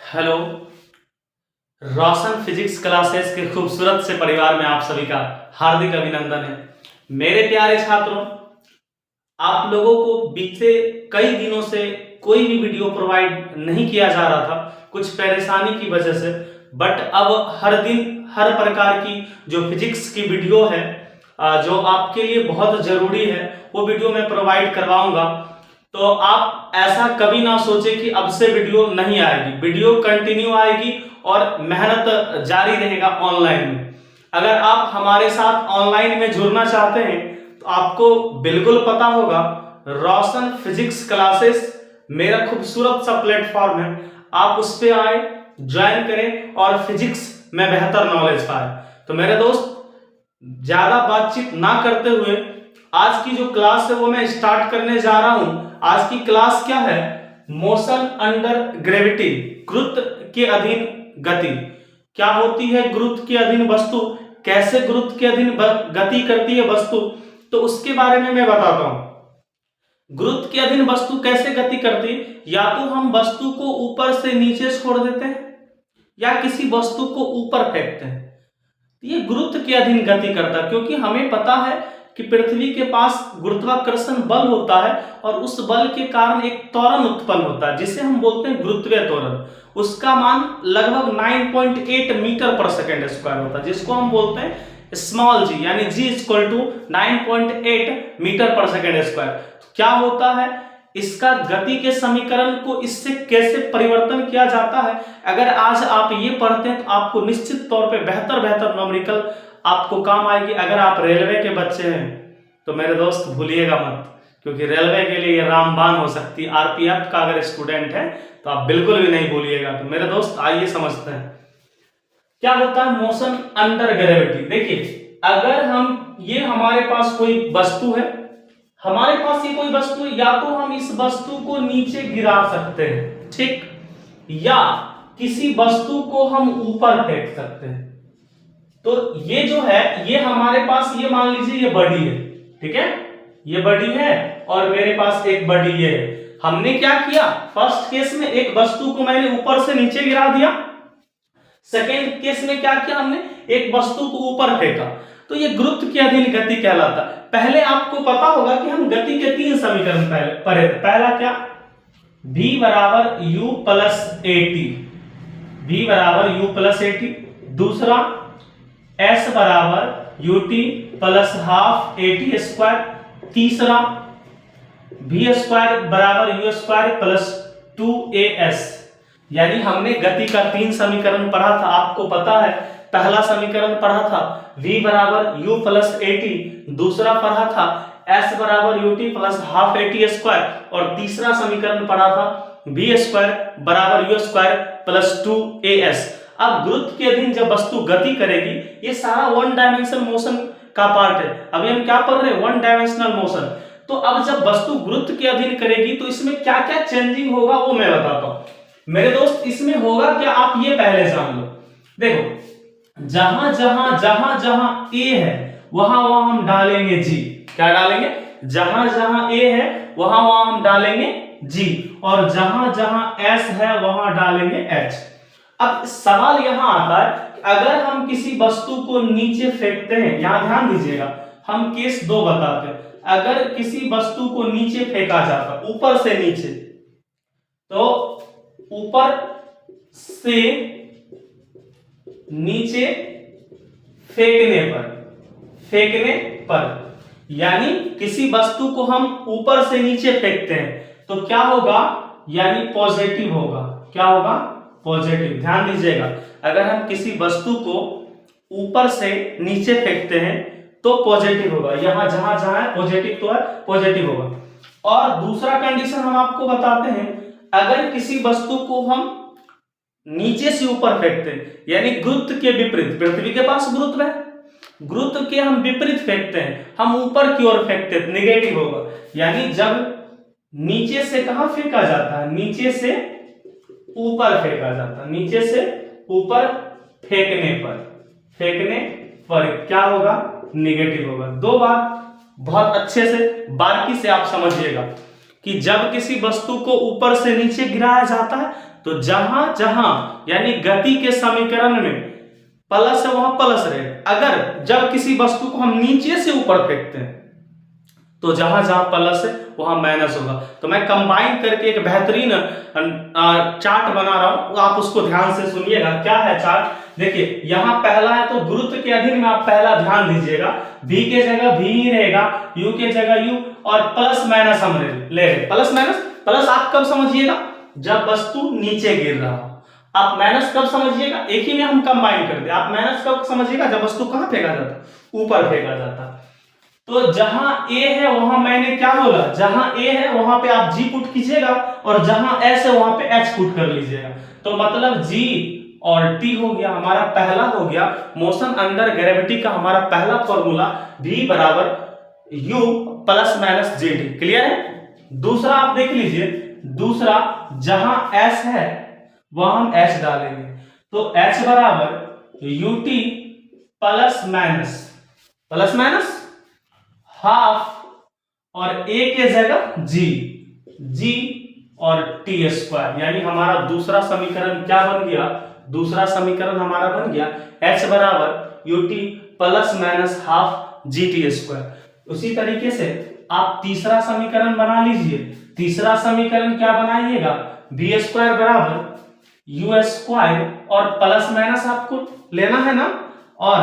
Hello. रोशन physics classes के खूबसूरत से परिवार में आप सभी का हार्दिक अभिनंदन है। मेरे प्यारे छात्रों, आप लोगों को बीते कई दिनों से कोई भी वीडियो प्रोवाइड नहीं किया जा रहा था कुछ परेशानी की वजह से, बट अब हर दिन हर प्रकार की जो फिजिक्स की वीडियो है जो आपके लिए बहुत जरूरी है वो वीडियो मैं प्रोवाइड करवाऊंगा। तो आप ऐसा कभी ना सोचे कि अब से वीडियो नहीं आएगी, वीडियो कंटिन्यू आएगी और मेहनत जारी रहेगा ऑनलाइन में। अगर आप हमारे साथ ऑनलाइन में जुड़ना चाहते हैं तो आपको बिल्कुल पता होगा रोशन फिजिक्स क्लासेस मेरा खूबसूरत सा प्लेटफॉर्म है। आप उस पे आए, ज्वाइन करें और फिजिक्स में बेहतर नॉलेज पाए। तो मेरे दोस्त, ज्यादा बातचीत ना करते हुए आज की जो क्लास है वो मैं स्टार्ट करने जा रहा हूं। आज की क्लास क्या है? मोशन अंडर ग्रेविटी, गुरुत्व के अधीन गति। क्या होती है गुरुत्व के अधीन वस्तु, कैसे गुरुत्व के अधीन गति करती है वस्तु, तो उसके बारे में मैं बताता हूं। गुरुत्व के अधीन वस्तु कैसे गति करती है? या तो हम वस्तु को ऊपर से नीचे छोड़ देते हैं या किसी वस्तु को ऊपर फेंकते हैं, ये गुरुत्व के अधीन गति करता है। क्योंकि हमें पता है कि पृथ्वी के पास गुरुत्वाकर्षण बल होता है और उस बल के कारण एक त्वरण उत्पन्न होता है जिसे हम बोलते हैं गुरुत्वीय त्वरण। उसका मान लगभग 9.8 मीटर पर सेकेंड स्क्वायर होता है, जिसको हम बोलते हैं स्मॉल जी, यानी g इक्वल टू 9.8 मीटर पर सेकेंड स्क्वायर। तो क्या होता है, इसका गति के समीकरण को इससे कैसे परिवर्तन किया जाता है, अगर आज आप ये पढ़ते हैं तो आपको निश्चित तौर पे बेहतर न्यूमेरिकल आपको काम आएगी। अगर आप रेलवे के बच्चे हैं तो मेरे दोस्त भूलिएगा मत, क्योंकि रेलवे के लिए रामबाण हो सकती है। आरपीएफ का अगर स्टूडेंट है तो आप बिल्कुल भी नहीं भूलिएगा। तो मेरे दोस्त आइए समझते हैं क्या होता है मोशन अंडर ग्रेविटी। देखिए, अगर हम ये हमारे पास कोई वस्तु है, हमारे पास ये कोई वस्तु है, या तो हम इस वस्तु को नीचे गिरा सकते हैं, ठीक, या किसी वस्तु को हम ऊपर फेंक सकते हैं। तो ये जो है, ये हमारे पास, ये मान लीजिए ये बॉडी है, ठीक है, ये बॉडी है और मेरे पास एक बॉडी ये है। हमने क्या किया, फर्स्ट केस में एक वस्तु को मैंने ऊपर से नीचे गिरा दिया, सेकेंड केस में क्या किया, हमने एक वस्तु को ऊपर फेंका। तो ये गुरुत्व के अधीन गति कहलाता है। पहले आपको पता होगा कि हम गति के 3 समीकरण पढ़े। पहला क्या, v बराबर u प्लस AT, v बराबर u प्लस AT। दूसरा s बराबर ut plus half AT square. तीसरा v स्क्वायर बराबर u स्क्वायर प्लस 2as। यानी हमने गति का 3 समीकरण पढ़ा था, आपको पता है। पहला समीकरण पढ़ा था v बराबर u प्लस AT, दूसरा पढ़ा था s बराबर ut plus half AT square, और तीसरा समीकरण पढ़ा था v स्क्वायर बराबर u स्क्वायर प्लस 2as। अब गुरुत्व के अधीन जब वस्तु गति करेगी, ये सारा 1 डायमेंशनल मोशन का पार्ट है। अभी हम क्या पढ़ रहे हैं, 1 डायमेंशनल मोशन। तो अब जब वस्तु गुरुत्व के अधीन करेगी तो इसमें क्या क्या चेंजिंग होगा वो मैं बताता हूं। मेरे दोस्त, इसमें होगा क्या, आप ये पहले जान लो। देखो, जहां जहां A है वहां हम डालेंगे G। क्या डालेंगे, जहां A है वहां हम डालेंगे G, और जहां S है वहां डालेंगे H। अब सवाल यहां आता है कि अगर हम किसी वस्तु को नीचे फेंकते हैं, यहां ध्यान दीजिएगा, हम केस 2 बताते हैं। अगर किसी वस्तु को नीचे फेंका जाता, ऊपर से नीचे, तो ऊपर से नीचे फेंकने पर, यानी किसी वस्तु को हम ऊपर से नीचे फेंकते हैं तो क्या होगा, यानी पॉजिटिव होगा। क्या होगा, पॉजिटिव। ध्यान दीजिएगा, अगर हम किसी वस्तु को ऊपर से नीचे फेंकते हैं तो पॉजिटिव होगा। यहां जहां है पॉजिटिव, तो है पॉजिटिव होगा। और दूसरा कंडीशन हम आपको बताते हैं, अगर किसी वस्तु को हम नीचे से ऊपर फेंकते हैं, यानी गुरुत्व के विपरीत, पृथ्वी के पास गुरुत्व है, गुरुत्व के हम विपरीत फेंकते हैं, हम ऊपर की ओर फेंकते हैं, नेगेटिव होगा। यानी जब नीचे से कहां फेंका जाता है, नीचे से ऊपर फेंका जाता है, नीचे से ऊपर फेंकने पर क्या होगा, नेगेटिव होगा। 2 बात बहुत अच्छे से बारीकी से आप समझिएगा कि जब किसी वस्तु को ऊपर से नीचे गिराया जाता है तो जहां जहां यानी गति के समीकरण में प्लस है वहां प्लस रहे। अगर जब किसी वस्तु को हम नीचे से ऊपर फेंकते हैं तो जहां जहां प्लस है वहां माइनस होगा। तो मैं कंबाइन करके एक बेहतरीन चार्ट बना रहा हूं, आप उसको ध्यान से सुनिएगा। क्या है चार्ट? देखिए यहां पहला है तो गुरुत्व के अधीन में आप पहला ध्यान दीजिएगा, v के जगह v ही रहेगा, u के जगह u और प्लस माइनस हम ले रहे। प्लस माइनस, प्लस आप कब समझिएगा? जब वस्तु नीचे गिर रहा हो। आप माइनस कब समझिएगा? एक ही में हम कंबाइन कर दे। आप माइनस कब समझिएगा? जब वस्तु कहां फेंका जाता? ऊपर फेंका जाता। तो जहां A है वहां मैंने क्या बोला? जहां A है वहां पे आप G पुट कीजिएगा और जहां S है वहां पे H पुट कर लीजिएगा। तो मतलब G और T हो गया, हमारा पहला हो गया मोशन अंडर ग्रेविटी का हमारा पहला फॉर्मूला V बराबर U plus minus JT। Clear है? दूसरा आप देख लीजिए, दूसरा जहां S है वहां हम H डालेंगे, तो H बराबर UT प्लस माइनस हाफ और A के जगह G और T स्क्वायर। यानी हमारा दूसरा समीकरण क्या बन गया? दूसरा समीकरण हमारा बन गया H बराबर UT plus minus half GT square. उसी तरीके से आप तीसरा समीकरण बना लीजिए। तीसरा समीकरण क्या बनाइएगा? B स्क्वायर बराबर U स्क्वायर और प्लस माइनस आपको लेना है ना, और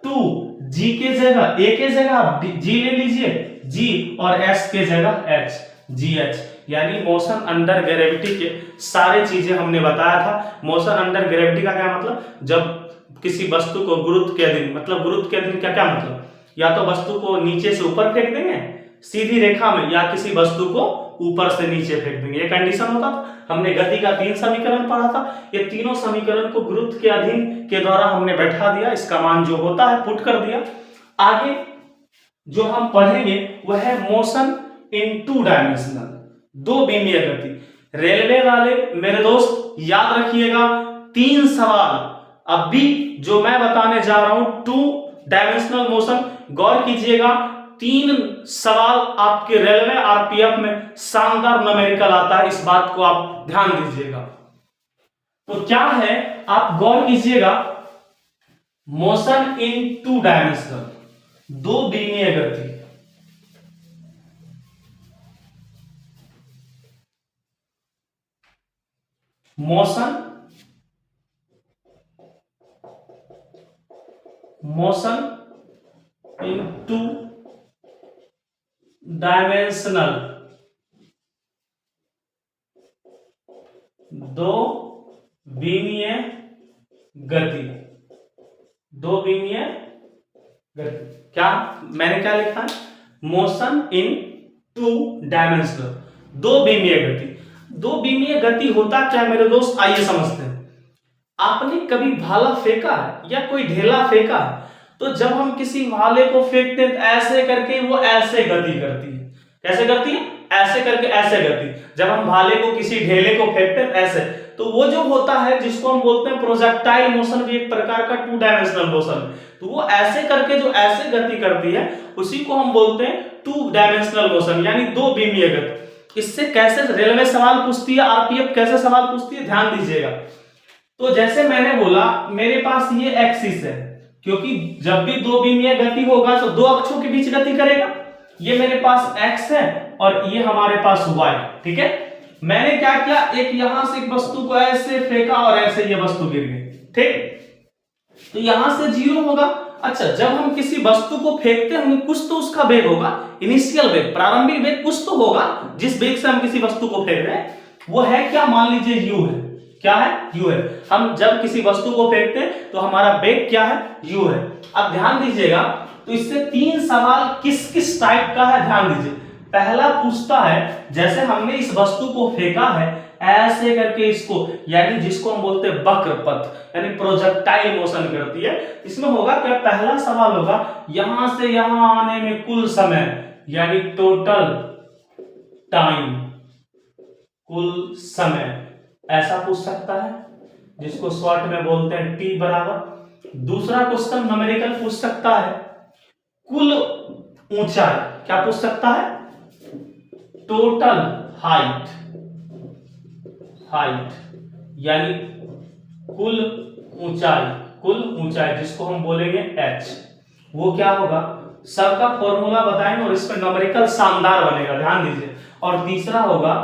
2G के जगह A के जगह आप G ले लीजिए, G और S के जगह H, GH। यानी मोशन अंडर ग्रेविटी के सारे चीजें हमने बताया था। मोशन अंडर ग्रेविटी का क्या मतलब? जब किसी वस्तु को गुरुत्व के अधीन, मतलब गुरुत्व के अधीन का क्या मतलब? या तो वस्तु को नीचे से ऊपर फेंक देंगे सीधी रेखा में, या किसी वस्तु को ऊपर से नीचे फेंक देंगे, ये कंडीशन होता था। हमने गति का 3 समीकरण पढ़ा था। ये तीनों समीकरण को गुरुत्व के अधीन के द्वारा हमने बैठा दिया, इसका मान जो होता है पुट कर दिया। आगे जो हम पढ़ेंगे वह है मोशन इन 2 डायमेंशनल, 2 विमीय गति। रेलवे वाले मेरे दोस्त याद रखिएगा 3 सवाल अभी जो मैं बताने जा रहा हूं 2 डायमेंशनल मोशन, गौर कीजिएगा। 3 सवाल आपके रेलवे आरपीएफ में शानदार न्यूमेरिकल आता है, इस बात को आप ध्यान दीजिएगा। तो क्या है आप गौर कीजिएगा, मोशन इन 2 डायमेंशनल, 2 विमीय गति। मोशन इन 2 डायमेंशनल, 2 विमीय गति, 2 विमीय गति। क्या मैंने क्या लिखा है? मोशन इन 2 डायमेंशनल, 2 विमीय गति। 2 विमीय गति होता क्या मेरे दोस्त? आइए समझते हैं। आपने कभी भाला फेंका है या कोई ढेला फेंका है? तो जब हम किसी भाले को फेंकते हैं ऐसे करके वो ऐसे गति करती है। कैसे करती है? ऐसे करके ऐसे गति। जब हम भाले को किसी ढेले को फेंकते हैं ऐसे, तो वो जो होता है जिसको हम बोलते हैं प्रोजेक्टाइल मोशन, भी एक प्रकार का 2 डायमेंशनल मोशन। तो वो ऐसे करके जो ऐसे गति करती है उसी को हम बोलते हैं 2 डायमेंशनल मोशन, यानी 2 विमीय गति। इससे कैसे रेलवे सवाल पूछती है, आरपीएफ कैसे सवाल पूछती है, ध्यान दीजिएगा। तो जैसे मैंने बोला मेरे पास ये एक्सिस है, क्योंकि जब भी 2 विमीय गति होगा तो 2 अक्षों के बीच गति करेगा। ये मेरे पास x है और ये हमारे पास y, ठीक है। मैंने क्या किया, एक यहां से एक वस्तु को ऐसे फेंका और ऐसे ये वस्तु गिर गई, ठीक। तो यहां से 0 होगा। अच्छा, जब हम किसी वस्तु को फेंकते हैं कुछ तो उसका वेग होगा, इनिशियल वेग, प्रारंभिक वेग कुछ तो होगा जिस वेग से हम किसी वस्तु को फेंक रहे हैं। वो है क्या? मान लीजिए u है। क्या है? u है। हम जब किसी वस्तु को फेंकते हैं तो हमारा वेग क्या है? u है। अब ध्यान दीजिएगा, तो इससे 3 सवाल किस किस टाइप का है ध्यान दीजिए। पहला पूछता है जैसे हमने इस वस्तु को फेंका है ऐसे करके इसको, यानी जिसको हम बोलते हैं वक्र पथ, यानी प्रोजेक्टाइल मोशन करती है। इसमें होगा क्या? पहला सवाल होगा यहां से यहां आने में कुल समय, यानी टोटल टाइम, कुल समय, ऐसा पूछ सकता है, जिसको शॉर्ट में बोलते हैं टी बराबर। दूसरा क्वेश्चन न्यूमेरिकल पूछ सकता है कुल ऊंचाई, क्या पूछ सकता है? टोटल हाइट, यानी कुल ऊंचाई जिसको हम बोलेंगे h, वो क्या होगा, सबका फॉर्मूला बताएंगे और इस पर न्यूमेरिकल शानदार बनेगा, ध्यान दीजिए। और तीसरा होगा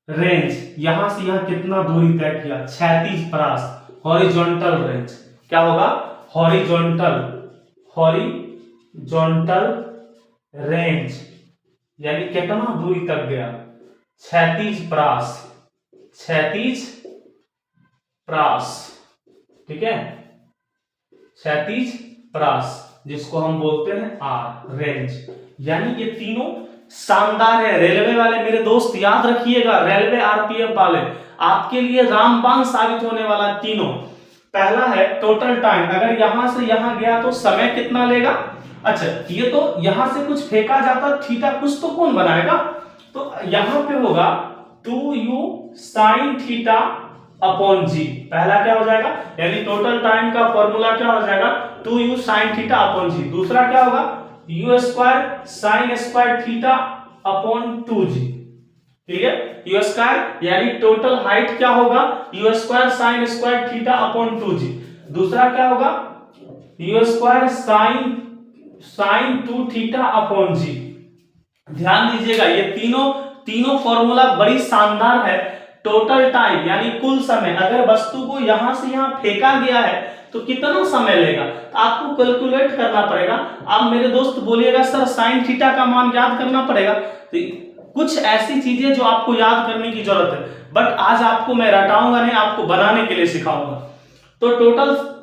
रेंज, यहां से यहां कितना दूरी तय किया, क्षैतिज परास, हॉरिजॉन्टल रेंज, क्या होगा, हॉरिजॉन्टल रेंज, यानी कितना दूरी तक गया, क्षैतिज परास, ठीक है, क्षैतिज परास जिसको हम बोलते हैं आर, रेंज। यानी ये तीनों शानदार है। रेलवे वाले मेरे दोस्त याद रखिएगा, रेलवे आरपीएफ वाले, आपके लिए रामबाण साबित होने वाला तीनों। पहला है टोटल टाइम, अगर यहां से यहां गया तो समय कितना लेगा। अच्छा, ये तो यहां से कुछ फेंका जाता थीटा, कुछ तो कौन बनाएगा, तो यहां पे होगा 2u sin थीटा अपॉन जी। पहला क्या हो जाएगा, यानी टोटल टाइम का फॉर्मूला क्या हो जाएगा, 2u sin थीटा अपॉन जी। दूसरा क्या होगा, u square sin square theta upon 2g, ठीक है, u स्क्वायर यानी टोटल हाइट क्या होगा, u square sin square theta upon 2g। दूसरा क्या होगा, u square sin 2 theta upon g। ध्यान दीजिएगा, ये तीनों फॉर्मूला बड़ी शानदार है। टोटल टाइम यानी कुल समय, अगर वस्तु को यहां से यहां फेंका गया है तो कितना समय लेगा, तो आपको कैलकुलेट करना पड़ेगा। आप मेरे दोस्त बोलिएगा सर साइन थीटा का मान याद करना पड़ेगा, तो कुछ ऐसी चीजें जो आपको याद करने की जरूरत है, बट आज आपको मैं रटाऊंगा नहीं, आपको बनाने के लिए सिखाऊंगा। तो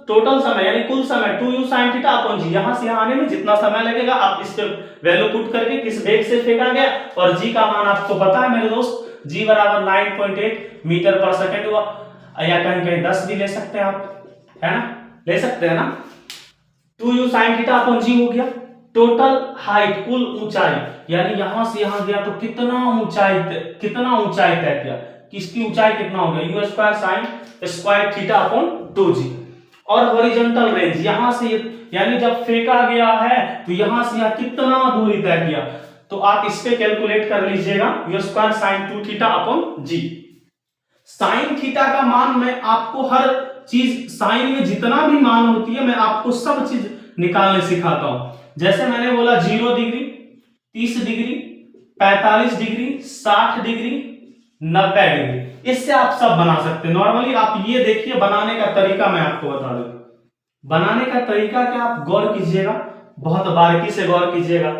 टोटल समय यानी कुल समय 2u sin थीटा अपॉन जी, यहां से यहां आने में जितना समय लगेगा आप इस पे वैल्यू पुट करके किस वेग से फेंका गया, और जी का मान आपको पता है मेरे दोस्त, जी बराबर 9.8 मीटर पर सेकंड हुआ, या कहीं 10 भी ले सकते हैं आप, है ना, ले सकते हैं ना। 2u sin थीटा अपॉन जी हो गया। टोटल हाइट कुल ऊंचाई, यानी यहां से यहां गया तो कितना ऊंचाई तय किया, किसकी ऊंचाई कितना हो गया, u square sin square theta upon 2g। और हॉरिजॉन्टल रेंज, यहां से यानी जब फेंका गया है तो यहां से यहां कितना दूरी तय किया, तो आप इस पे कैलकुलेट कर लीजिएगा, u square sin 2 theta upon g। Sine theta का मान मैं आपको हर चीज, साइन में जितना भी मान होती है मैं आपको सब चीज निकालने सिखाता हूं। जैसे मैंने बोला 0 degree, 30 degree, 45 degree, 60 degree, 90 degree, इससे आप सब बना सकते हैं। नॉर्मली आप ये देखिए, बनाने का तरीका मैं आपको बता दूं। बनाने का तरीका क्या, आप गौर कीजिएगा, बहुत बारीकी से गौर कीजिएगा,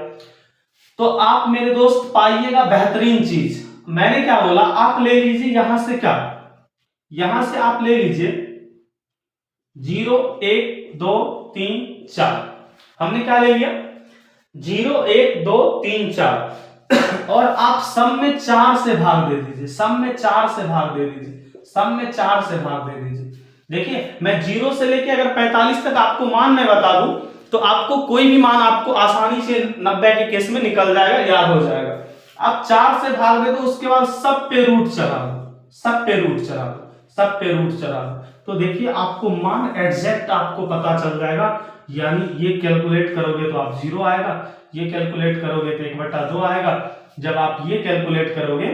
तो आप मेरे दोस्त पाइएगा बेहतरीन चीज। मैंने क्या बोला, आप ले लीजिए यहां से, क्या यहां से आप ले लीजिए 0 1 2 3 4, हमने क्या ले लिया 0 1 2 3 4 और आप सब में 4 से भाग दे दीजिए, सब में 4 से भाग दे दीजिए, सब में 4 से भाग दे दीजिए। देखिए मैं 0 से लेके अगर 45 तक आपको मान मैं बता दूं तो आपको कोई भी मान आपको आसानी से 90 के केस में निकल जाएगा, याद हो जाएगा। आप 4 से भाग दे दो, उसके बाद सब पे रूट चला दो, सब पे रूट चला दो, सब पे रूट चला दो, तो देखिए आपको मान एग्जैक्ट आपको पता चल जाएगा। यानी ये कैलकुलेट करोगे तो आप 0 आएगा, ये कैलकुलेट करोगे तो 1/2 आएगा, जब आप ये कैलकुलेट करोगे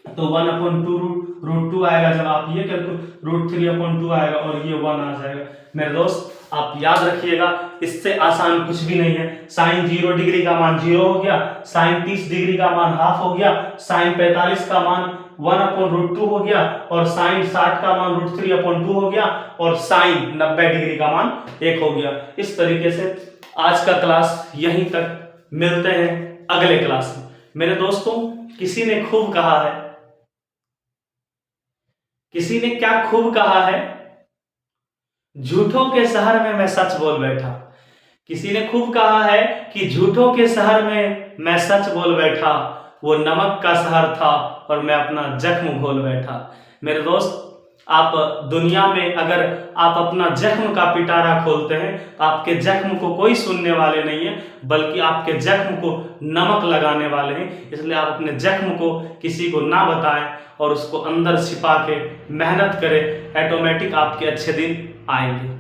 तो 1/2 आएगा, जब आप ये √3/2 आएगा और ये 1 आ जाएगा। मेरे दोस्त आप याद रखिएगा, इससे आसान कुछ भी नहीं है। साइन 0 डिग्री का मान 0 हो गया, साइन 30 डिग्री का मान हाफ हो गया, साइन 45 का मान 1/√2 हो गया, और साइन 60 का मान √3/2 हो गया, और साइन 90 डिग्री का मान 1 हो गया। इस तरीके से आज का क्लास यहीं तक, मिलते हैं अगले क्लास में। मेरे दोस्तों किसी ने खूब कहा है, किसी ने क्या खूब कहा है, झूठों के शहर में मैं सच बोल बैठा। किसी ने खूब कहा है कि झूठों के शहर में मैं सच बोल बैठा, वो नमक का शहर था और मैं अपना जख्म घोल बैठा। मेरे दोस्त आप दुनिया में अगर आप अपना जख्म का पिटारा खोलते हैं तो आपके जख्म को कोई सुनने वाले नहीं है, बल्कि आपके जख्म को नमक लगाने वाले हैं। इसलिए आप अपने जख्म को किसी को ना बताएं और उसको अंदर छिपा के मेहनत करें, ऑटोमेटिक आपके अच्छे दिन आएंगे।